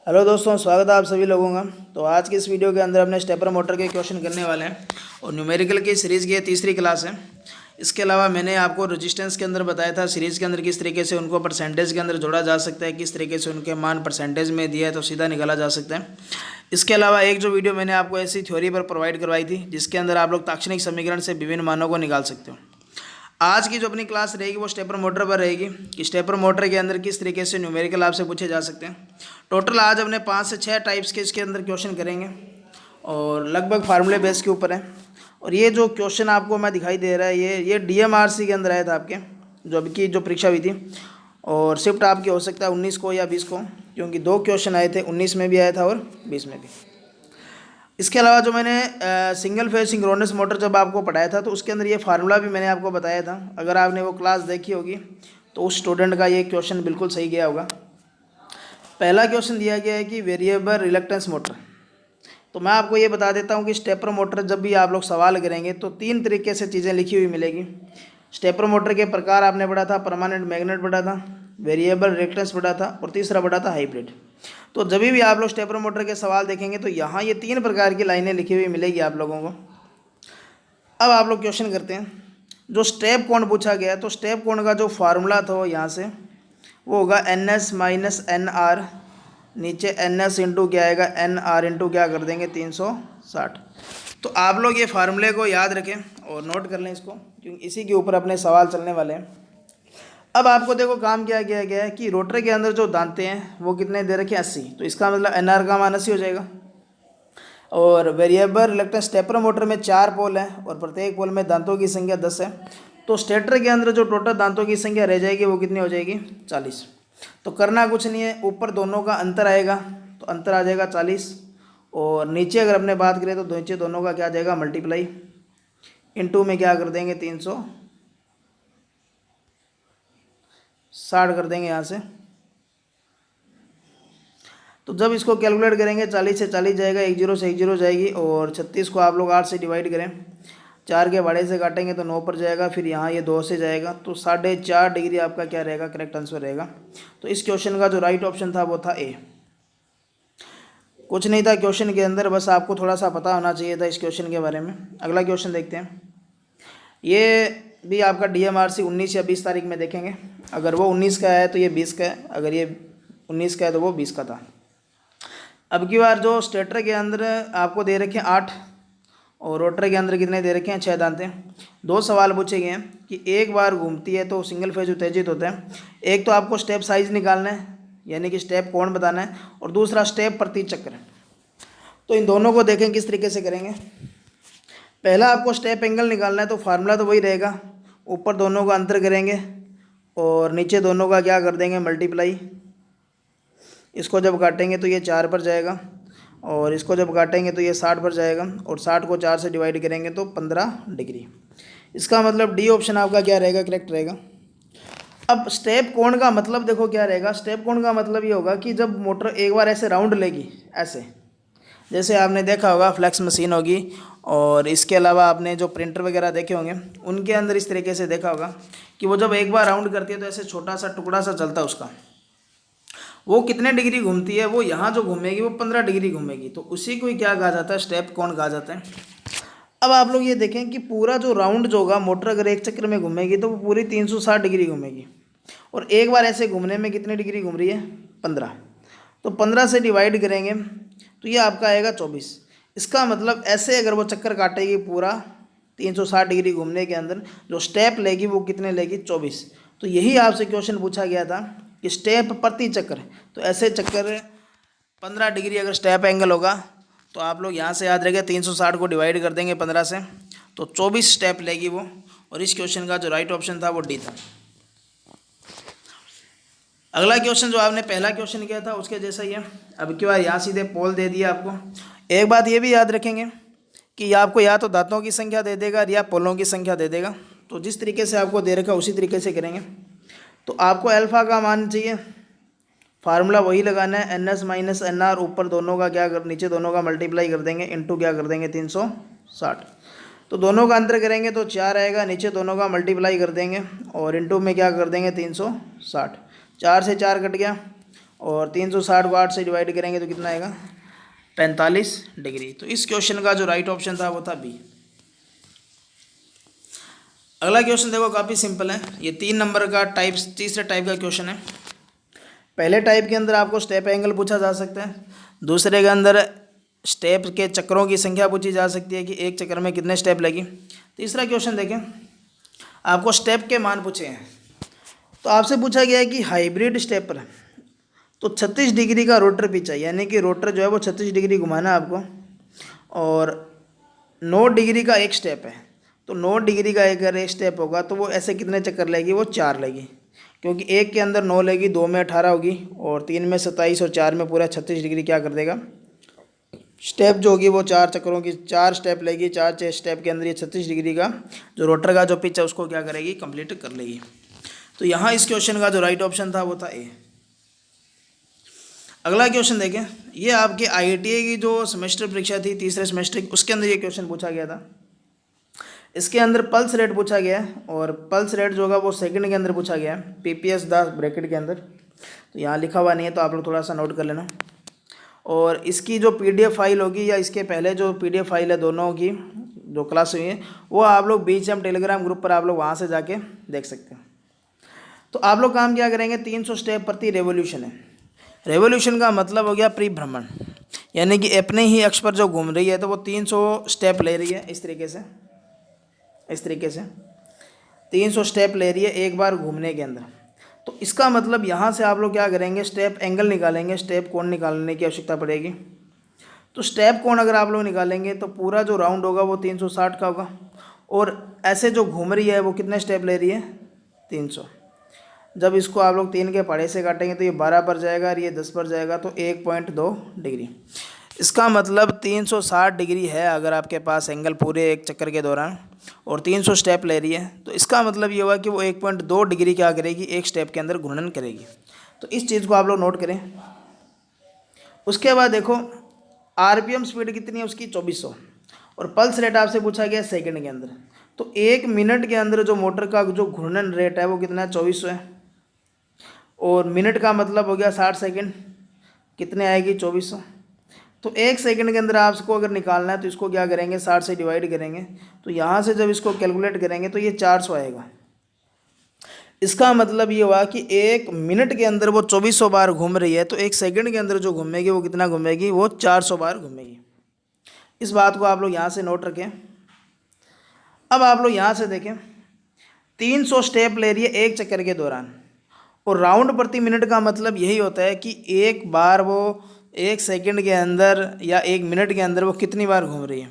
Hello दोस्तों, स्वागत है आप सभी लोगों का। तो आज की इस वीडियो के अंदर अपने स्टेपर मोटर के क्वेश्चन करने वाले हैं और न्यूमेरिकल की सीरीज़ की तीसरी क्लास है। इसके अलावा मैंने आपको रेजिस्टेंस के अंदर बताया था सीरीज़ के अंदर किस तरीके से उनको परसेंटेज के अंदर जोड़ा जा सकता है, किस तरीके से उनके मान परसेंटेज में दिया है तो सीधा निकाला जा सकता है। इसके अलावा एक जो वीडियो मैंने आपको ऐसी थ्योरी पर प्रोवाइड करवाई थी जिसके अंदर आप लोग ताक्षणिक समीकरण से विभिन्न मानों को निकाल सकते हो। आज की जो अपनी क्लास रहेगी वो स्टेपर मोटर पर रहेगी कि स्टेपर मोटर के अंदर किस तरीके से न्यूमेरिकल आपसे पूछे जा सकते हैं। टोटल आज अपने 5 से 6 टाइप्स के इसके अंदर क्वेश्चन करेंगे और लगभग फार्मूले बेस के ऊपर है। और ये जो क्वेश्चन आपको मैं दिखाई दे रहा है ये DMRC के अंदर आया था आपके जो अभी की जो परीक्षा हुई थी। और शिफ्ट आपकी हो सकता है 19 को या 20 को, क्योंकि 2 क्वेश्चन आए थे, 19 में भी आया था और 20 में भी। इसके अलावा जो मैंने सिंगल फेज सिंक्रोनस मोटर जब आपको पढ़ाया था तो उसके अंदर ये फार्मूला भी मैंने आपको बताया था। अगर आपने वो क्लास देखी होगी तो उस स्टूडेंट का ये क्वेश्चन बिल्कुल सही गया होगा। पहला क्वेश्चन दिया गया है कि वेरिएबल रिलक्टेंस मोटर। तो मैं आपको ये बता देता हूँ कि स्टेपर मोटर जब भी आप लोग सवाल करेंगे तो 3 तरीके से चीज़ें लिखी हुई मिलेगी। स्टेपर मोटर के प्रकार आपने पढ़ा था, परमानेंट मैग्नेट पढ़ा था, वेरिएबल रिलक्टेंस पढ़ा था और तीसरा पढ़ा था हाइब्रिड। तो जब भी आप लोग स्टेपर मोटर के सवाल देखेंगे तो यहाँ ये 3 प्रकार की लाइनें लिखी हुई मिलेगी आप लोगों को। अब आप लोग क्वेश्चन करते हैं। जो स्टेप कोण पूछा गया है तो स्टेप कोण का जो फार्मूला था यहाँ से वो होगा NS माइनस NR, नीचे NS इंटू क्या आएगा NR इंटू क्या कर देंगे 360। तो आप लोग ये फार्मूले को याद रखें और नोट कर लें इसको, क्योंकि इसी के ऊपर अपने सवाल चलने वाले हैं। अब आपको देखो काम क्या किया गया है कि रोटर के अंदर जो दांते हैं वो कितने दे रखे हैं 80। तो इसका मतलब NR का मान 80 हो जाएगा। और वेरिएबल रिलक्टेंस स्टेपर मोटर में 4 पोल हैं और प्रत्येक पोल में दांतों की संख्या 10 है। तो स्टेटर के अंदर जो टोटल दांतों की संख्या रह जाएगी वो कितनी हो जाएगी 40। तो करना कुछ नहीं है, ऊपर दोनों का अंतर आएगा तो अंतर आ जाएगा 40। और नीचे अगर अपने बात करें तो नीचे दोनों का क्या आ जाएगा मल्टीप्लाई, इनटू में क्या कर देंगे 360 कर देंगे यहाँ से। तो जब इसको कैलकुलेट करेंगे 40 से 40 जाएगा, 1 0 से 1 0 जाएगी और 36 को आप लोग 8 से डिवाइड करें, 4 के बड़े से काटेंगे तो 9 पर जाएगा, फिर यहाँ ये 2 से जाएगा तो 4.5 डिग्री आपका क्या रहेगा करेक्ट आंसर रहेगा। तो इस क्वेश्चन का जो राइट ऑप्शन था वो था ए। कुछ नहीं था क्वेश्चन के अंदर, बस आपको थोड़ा सा पता होना चाहिए था इस क्वेश्चन के बारे में। अगला क्वेश्चन देखते हैं। ये भी आपका DMRC 19 या 20 तारीख में देखेंगे। अगर वो 19 का है तो ये 20 का है, अगर ये 19 का है तो वो 20 का था। अब की बार जो स्टेटर के अंदर आपको दे रखे हैं 8 और रोटर के अंदर कितने दे रखे हैं 6 दांते। 2 सवाल पूछे गए हैं कि एक बार घूमती है तो सिंगल फेज उत्तेजित होता है। एक तो आपको स्टेप साइज निकालना है यानी कि स्टेप कोण बताना है, और दूसरा स्टेप प्रति चक्र। तो इन दोनों को देखें किस तरीके से करेंगे। पहला आपको स्टेप एंगल निकालना है तो फार्मूला तो वही रहेगा, ऊपर दोनों का अंतर करेंगे और नीचे दोनों का क्या कर देंगे मल्टीप्लाई। इसको जब काटेंगे तो ये 4 पर जाएगा और इसको जब काटेंगे तो ये 60 पर जाएगा और 60 को 4 से डिवाइड करेंगे तो 15 डिग्री। इसका मतलब डी ऑप्शन आपका क्या रहेगा करेक्ट रहेगा। अब स्टेप कोण का मतलब देखो क्या रहेगा। स्टेप कोण का मतलब ये होगा कि जब मोटर एक बार ऐसे राउंड लेगी, ऐसे जैसे आपने देखा होगा फ्लैक्स मशीन होगी और इसके अलावा आपने जो प्रिंटर वगैरह देखे होंगे उनके अंदर इस तरीके से देखा होगा कि वो जब एक बार राउंड करती है तो ऐसे छोटा सा टुकड़ा सा चलता है उसका, वो कितने डिग्री घूमती है, वो यहाँ जो घूमेगी वो 15 डिग्री घूमेगी। तो उसी को ही क्या कहा जाता है स्टेप कोण कहा जाता है। अब आप लोग ये देखें कि पूरा जो राउंड जो होगा मोटर अगर एक चक्कर में घूमेगी तो वो पूरी 360 डिग्री घूमेगी और एक बार ऐसे घूमने में कितनी डिग्री घूम रही है 15। तो 15 से डिवाइड करेंगे तो ये आपका आएगा 24। इसका मतलब ऐसे अगर वो चक्कर काटेगी पूरा 360 डिग्री घूमने के अंदर जो स्टेप लेगी वो कितने लेगी 24। तो यही आपसे क्वेश्चन पूछा गया था कि स्टेप प्रति चक्कर। तो ऐसे चक्कर 15 डिग्री अगर स्टेप एंगल होगा तो आप लोग यहाँ से याद रखें 360 को डिवाइड कर देंगे 15 से तो 24 स्टेप लेगी वो। और इस क्वेश्चन का जो राइट ऑप्शन था वो डी था। अगला क्वेश्चन जो आपने पहला क्वेश्चन किया था उसके जैसा ही है। अब की बार यहाँ सीधे पोल दे दिया आपको। एक बात ये भी याद रखेंगे कि आपको या तो दांतों की संख्या दे देगा या पोलों की संख्या दे देगा। तो जिस तरीके से आपको दे रखा उसी तरीके से करेंगे। तो आपको अल्फा का मान चाहिए, फार्मूला वही लगाना है NS माइनस NR, ऊपर दोनों का क्या कर नीचे दोनों का मल्टीप्लाई कर देंगे इनटू क्या कर देंगे 360। तो दोनों का अंतर करेंगे तो 4 आएगा, नीचे दोनों का मल्टीप्लाई कर देंगे और इनटू में क्या कर देंगे 360। 4 से 4 कट गया और 360 को 8 से डिवाइड करेंगे तो कितना आएगा 45 डिग्री। तो इस क्वेश्चन का जो राइट ऑप्शन था वो था बी। अगला क्वेश्चन देखो काफ़ी सिंपल है, ये 3 नंबर का तीसरे टाइप का क्वेश्चन है। पहले टाइप के अंदर आपको स्टेप एंगल पूछा जा सकता है, दूसरे के अंदर स्टेप के चक्रों की संख्या पूछी जा सकती है कि एक चक्कर में कितने स्टेप लगी। तीसरा क्वेश्चन देखें, आपको स्टेप के मान पूछे हैं। तो आपसे पूछा गया है कि हाइब्रिड स्टेपर तो 36 डिग्री का रोटर पीछा, यानी कि रोटर जो है वो 36 डिग्री घुमाना है आपको, और 9 डिग्री का एक स्टेप है। तो 9 डिग्री का अगर एक स्टेप होगा तो वो ऐसे कितने चक्कर लेगी, वो 4 लेगी, क्योंकि एक के अंदर 9 लेगी, 2 में 18 होगी, और 3 में 27 और 4 में पूरा 36 डिग्री क्या कर देगा, स्टेप जो होगी वो 4 चक्करों की 4 स्टेप लेगी। 4 स्टेप के अंदर ये 36 डिग्री का जो रोटर का जो पिच है उसको क्या करेगी, कंप्लीट कर लेगी। तो यहाँ इस क्वेश्चन का जो राइट ऑप्शन था वो था ए। अगला क्वेश्चन देखें, ये आपके IITA की जो सेमेस्टर परीक्षा थी तीसरे सेमेस्टर की, उसके अंदर ये क्वेश्चन पूछा गया था। इसके अंदर पल्स रेट पूछा गया है, और पल्स रेट जो होगा वो सेकंड के अंदर पूछा गया है, PPS 10 ब्रैकेट के अंदर। तो यहाँ लिखा हुआ नहीं है, तो आप लोग थोड़ा सा नोट कर लेना। और इसकी जो PDF फाइल होगी या इसके पहले जो PDF फाइल है दोनों की जो क्लास हुई है, वो आप लोग BGM टेलीग्राम ग्रुप पर आप लोग वहाँ से जाके देख सकते हैं। तो आप लोग काम क्या करेंगे, 300 स्टेप प्रति रेवोल्यूशन है। रेवोल्यूशन का मतलब हो गया परिभ्रमण, यानी कि अपने ही अक्ष पर जो घूम रही है तो वो 300 स्टेप ले रही है। इस तरीके से 300 स्टेप ले रही है एक बार घूमने के अंदर। तो इसका मतलब यहाँ से आप लोग क्या करेंगे, स्टेप एंगल निकालेंगे, स्टेप कोण निकालने की आवश्यकता पड़ेगी। तो स्टेप कोण अगर आप लोग निकालेंगे तो पूरा जो राउंड होगा वो 360 का होगा, और ऐसे जो घूम रही है वो कितने स्टेप ले रही है, 300। जब इसको आप लोग 3 के पहाड़े से काटेंगे तो ये 12 पर जाएगा और ये 10 पर जाएगा, तो 1.2 डिग्री। इसका मतलब 360 डिग्री है अगर आपके पास एंगल पूरे एक चक्कर के दौरान, और 300 स्टेप ले रही है, तो इसका मतलब ये हुआ कि वो 1.2 डिग्री क्या करेगी, एक स्टेप के अंदर घूर्णन करेगी। तो इस चीज़ को आप लोग नोट करें। उसके बाद देखो RPM स्पीड कितनी है उसकी, 2400, और पल्स रेट आपसे पूछा गया सेकंड के अंदर। तो 1 मिनट के अंदर जो मोटर का जो घूर्णन रेट है वो कितना है, 2400 है, और मिनट का मतलब हो गया 60 सेकंड, कितने आएगी, 2400। तो 1 सेकंड के अंदर आपको अगर निकालना है तो इसको क्या करेंगे, 60 से डिवाइड करेंगे। तो यहाँ से जब इसको कैलकुलेट करेंगे तो ये 400 आएगा। इसका मतलब ये हुआ कि 1 मिनट के अंदर वो 2400 बार घूम रही है, तो 1 सेकंड के अंदर जो घूमेगी वो कितना घूमेगी, वो 400 बार घूमेगी। इस बात को आप लोग यहाँ से नोट रखें। अब आप लोग यहाँ से देखें, 300 स्टेप ले रही है एक चक्कर के दौरान, और राउंड प्रति मिनट का मतलब यही होता है कि एक बार वो 1 सेकंड के अंदर या 1 मिनट के अंदर वो कितनी बार घूम रही है।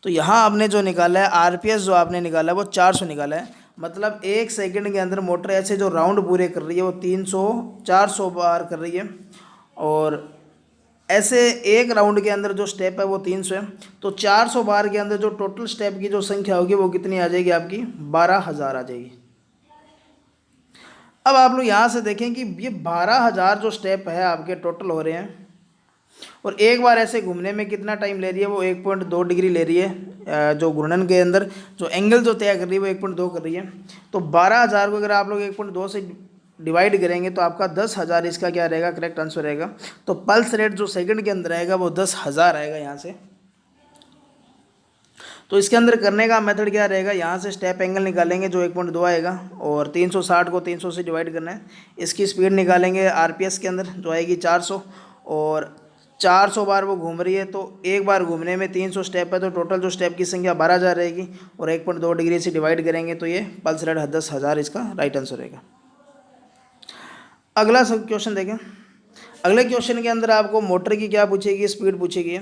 तो यहाँ आपने जो निकाला है RPS जो आपने निकाला है वो 400 निकाला है, मतलब 1 सेकंड के अंदर मोटर ऐसे जो राउंड पूरे कर रही है वो 400 बार कर रही है, और ऐसे एक राउंड के अंदर जो स्टेप है वो 300 है। तो 400 बार के अंदर जो टोटल स्टेप की जो संख्या होगी वो कितनी आ जाएगी, आपकी 12,000 आ जाएगी। अब आप लोग यहाँ से देखें कि ये 12,000 जो स्टेप है आपके टोटल हो रहे हैं, और एक बार ऐसे घूमने में कितना टाइम ले रही है, वो 1.2 डिग्री ले रही है। जो घूर्णन के अंदर जो एंगल जो तय कर रही है वो 1.2 कर रही है। तो 12,000 को अगर आप लोग 1.2 से डिवाइड करेंगे तो आपका 10,000 इसका क्या रहेगा, करेक्ट आंसर रहेगा। तो पल्स रेट जो सेकंड के अंदर आएगा वो 10,000 आएगा यहाँ से। तो इसके अंदर करने का मेथड क्या रहेगा, यहाँ से स्टेप एंगल निकालेंगे जो 1.2 आएगा, और 360 को 300 से डिवाइड करना है। इसकी स्पीड निकालेंगे RPS के अंदर जो आएगी 400, और 400 बार वो घूम रही है, तो एक बार घूमने में 300 स्टेप है, तो टोटल जो स्टेप की संख्या 12,000 रहेगी, और 1.2 डिग्री से डिवाइड करेंगे तो ये पल्स रेट 10,000 इसका राइट आंसर रहेगा। अगला सब क्वेश्चन देखें। अगले क्वेश्चन के अंदर आपको मोटर की क्या पूछेगी, स्पीड पूछेगी,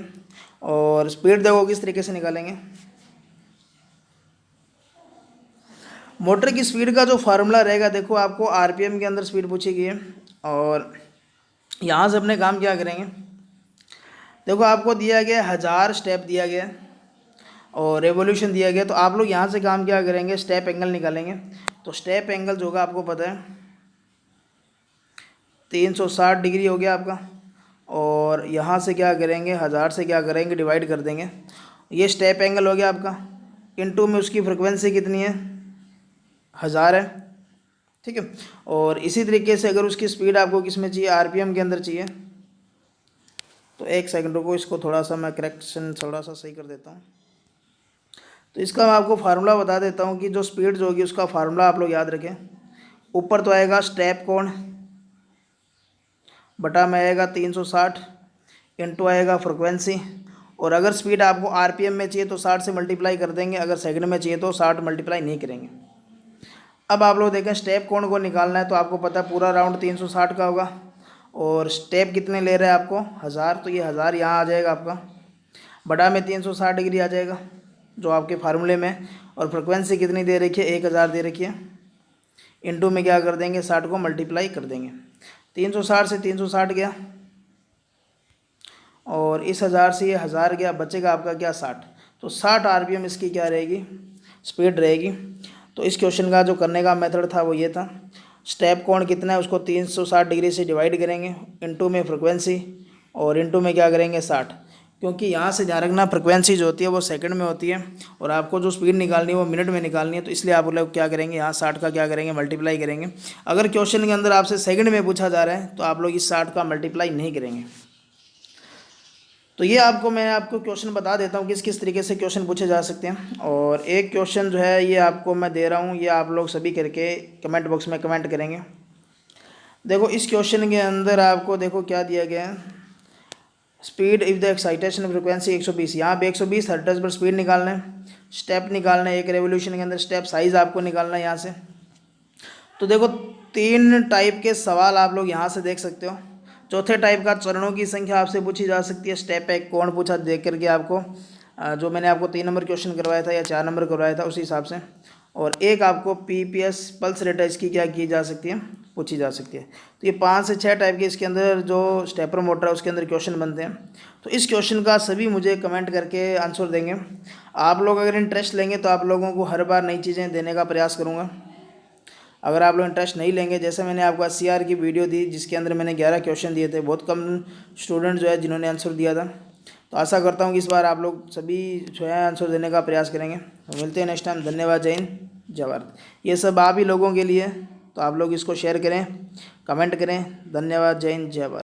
और स्पीड देखो किस तरीके से निकालेंगे। मोटर की स्पीड का जो फार्मूला रहेगा, देखो आपको RPM के अंदर स्पीड पूछेगी है, और यहाँ से अपने काम क्या करेंगे, देखो आपको दिया गया 1000 स्टेप दिया गया और रेवोल्यूशन दिया गया। तो आप लोग यहाँ से काम क्या करेंगे, स्टेप एंगल निकालेंगे। तो स्टेप एंगल जो होगा आपको पता है 360 डिग्री हो गया आपका, और यहाँ से क्या करेंगे, 1000 से क्या करेंगे, डिवाइड कर देंगे। ये स्टेप एंगल हो गया आपका, इनटू में उसकी फ्रिक्वेंसी कितनी है, 1000 है, ठीक है। और इसी तरीके से अगर उसकी स्पीड आपको किस में चाहिए, आरपीएम के अंदर चाहिए, तो एक सेकंड रुको, इसको थोड़ा सा मैं करेक्शन थोड़ा सा सही कर देता हूँ। तो इसका मैं आपको फार्मूला बता देता हूँ कि जो स्पीड जो होगी उसका फार्मूला आप लोग याद रखें। ऊपर तो आएगा स्टेप कोण बटा में आएगा 360 इंटू आएगा फ्रिक्वेंसी, और अगर स्पीड आपको आरपीएम में चाहिए तो 60 से मल्टीप्लाई कर देंगे, अगर सेकंड में चाहिए तो 60 मल्टीप्लाई नहीं करेंगे। अब आप लोग देखें स्टेप कोण को निकालना है, तो आपको पता है पूरा राउंड 360 का होगा, और स्टेप कितने ले रहे हैं आपको 1000, तो ये 1000 यहाँ आ जाएगा आपका, बड़ा में 360 डिग्री आ जाएगा जो आपके फार्मूले में, और फ्रिक्वेंसी कितनी दे रखी है 1000 दे रखी है, इंटू में क्या कर देंगे 60 को मल्टीप्लाई कर देंगे, 360 से 360 गया, और इस 1000 से ये 1000 गया, बचेगा आपका क्या 60, तो 60 आरपीएम इसकी क्या रहेगी, स्पीड रहेगी। तो इस क्वेश्चन का जो करने का मेथड था वो ये था, स्टेप कोण कितना है उसको 360 डिग्री से डिवाइड करेंगे, इंटू में फ्रिक्वेंसी, और इंटू में क्या करेंगे 60, क्योंकि यहाँ से ध्यान रखना फ्रिक्वेंसी जो होती है वो सेकंड में होती है, और आपको जो स्पीड निकालनी है वो मिनट में निकालनी है, तो इसलिए आप लोग क्या करेंगे यहाँ 60 का क्या करेंगे मल्टीप्लाई करेंगे। अगर क्वेश्चन के अंदर आपसे सेकंड में पूछा जा रहा है तो आप लोग इस 60 का मल्टीप्लाई नहीं करेंगे। तो ये मैं आपको क्वेश्चन बता देता हूँ किस किस तरीके से क्वेश्चन पूछे जा सकते हैं, और एक क्वेश्चन जो है ये आपको मैं दे रहा हूँ, ये आप लोग सभी करके कमेंट बॉक्स में कमेंट करेंगे। देखो इस क्वेश्चन के अंदर आपको देखो क्या दिया गया है, speed if the excitation frequency 120, यहाँ पे 120 हर्ट्ज पर स्पीड निकालना है, स्टेप निकालना है, एक रेवोल्यूशन के अंदर स्टेप साइज आपको निकालना है यहाँ से। तो देखो 3 टाइप के सवाल आप लोग यहाँ से देख सकते हो। चौथे टाइप का चरणों की संख्या आपसे पूछी जा सकती है, स्टेप एक कोण पूछा देख करके आपको, जो मैंने आपको 3 नंबर क्वेश्चन करवाया था या 4 नंबर करवाया था उसी हिसाब से, और एक आपको पीपीएस पल्स रेट है इसकी क्या की जा सकती है, पूछी जा सकती है। तो ये 5 से 6 टाइप के इसके अंदर जो स्टेपर मोटर है उसके अंदर क्वेश्चन बनते हैं। तो इस क्वेश्चन का सभी मुझे कमेंट करके आंसर देंगे। आप लोग अगर इंटरेस्ट लेंगे तो आप लोगों को हर बार नई चीज़ें देने का प्रयास करूँगा। अगर आप लोग इंटरेस्ट नहीं लेंगे, जैसे मैंने आपको एससीआर की वीडियो दी जिसके अंदर मैंने 11 क्वेश्चन दिए थे, बहुत कम स्टूडेंट जो है जिन्होंने आंसर दिया था, तो आशा करता हूँ कि इस बार आप लोग सभी जो है आंसर देने का प्रयास करेंगे। तो मिलते हैं नेक्स्ट टाइम। धन्यवाद, जय हिंद, जय भारत। ये सब आप ही लोगों के लिए, तो आप लोग इसको शेयर करें, कमेंट करें। धन्यवाद, जय हिंद, जय भारत।